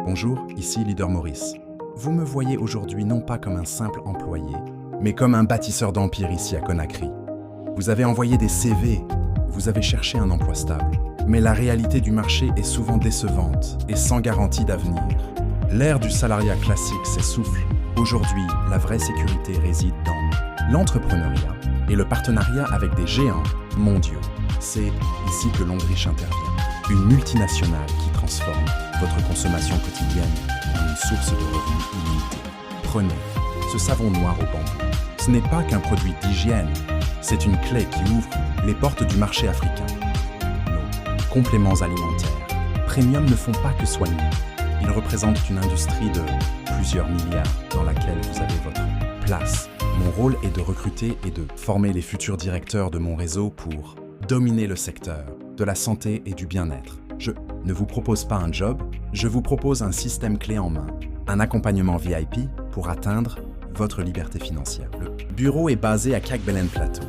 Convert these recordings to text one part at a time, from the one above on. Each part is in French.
Bonjour, ici Leader Maurice. Vous me voyez aujourd'hui non pas comme un simple employé, mais comme un bâtisseur d'empire ici à Conakry. Vous avez envoyé des CV, vous avez cherché un emploi stable, mais la réalité du marché est souvent décevante et sans garantie d'avenir. L'ère du salariat classique s'essouffle. Aujourd'hui, la vraie sécurité réside dans l'entrepreneuriat et le partenariat avec des géants mondiaux. C'est ici que Longriche intervient. Une multinationale qui transforme votre consommation quotidienne en une source de revenus illimitée. Prenez ce savon noir au bambou. Ce n'est pas qu'un produit d'hygiène, c'est une clé qui ouvre les portes du marché africain. Nos compléments alimentaires premium ne font pas que soigner. Ils représentent une industrie de plusieurs milliards dans laquelle vous avez votre place. Mon rôle est de recruter et de former les futurs directeurs de mon réseau pour dominer le secteur de la santé et du bien-être. Je ne vous propose pas un job, je vous propose un système clé en main, un accompagnement VIP pour atteindre votre liberté financière. Le bureau est basé à Cagbelen Plateau.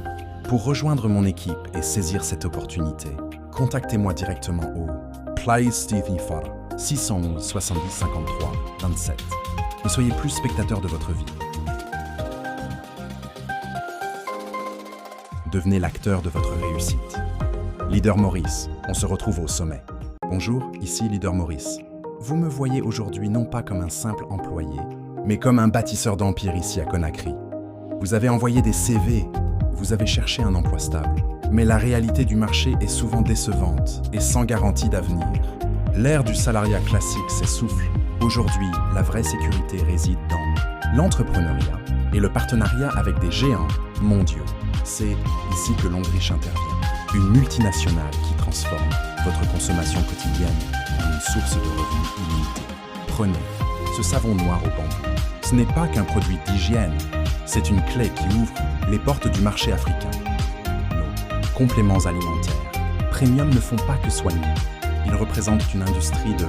Pour rejoindre mon équipe et saisir cette opportunité, contactez-moi directement au Place Stevie Fara, 611 70 53 27. Ne soyez plus spectateur de votre vie. Devenez l'acteur de votre réussite. Leader Maurice, on se retrouve au sommet. Bonjour, ici Leader Maurice. Vous me voyez aujourd'hui non pas comme un simple employé, mais comme un bâtisseur d'empire ici à Conakry. Vous avez envoyé des CV, vous avez cherché un emploi stable, mais la réalité du marché est souvent décevante et sans garantie d'avenir. L'ère du salariat classique s'essouffle. Aujourd'hui, la vraie sécurité réside dans l'entrepreneuriat et le partenariat avec des géants mondiaux. C'est ici que Longriche intervient. Une multinationale qui transforme votre consommation quotidienne en une source de revenus illimitée. Prenez ce savon noir au bambou. Ce n'est pas qu'un produit d'hygiène, c'est une clé qui ouvre les portes du marché africain. Nos compléments alimentaires premium ne font pas que soigner. Ils représentent une industrie de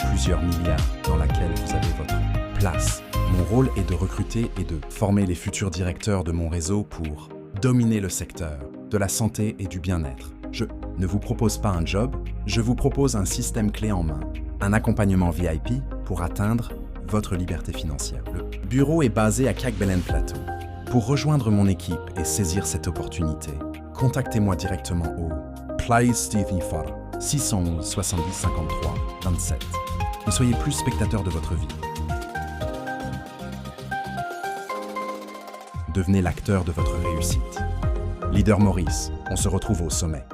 plusieurs milliards dans laquelle vous avez votre place. Mon rôle est de recruter et de former les futurs directeurs de mon réseau pour dominer le secteur de la santé et du bien-être. Je ne vous propose pas un job, je vous propose un système clé en main, un accompagnement VIP pour atteindre votre liberté financière. Le bureau est basé à Cagbelen Plateau. Pour rejoindre mon équipe et saisir cette opportunité, contactez-moi directement au Place Stevie Fara, 611 70 53 27. Ne soyez plus spectateur de votre vie. Devenez l'acteur de votre réussite. Leader Maurice, on se retrouve au sommet.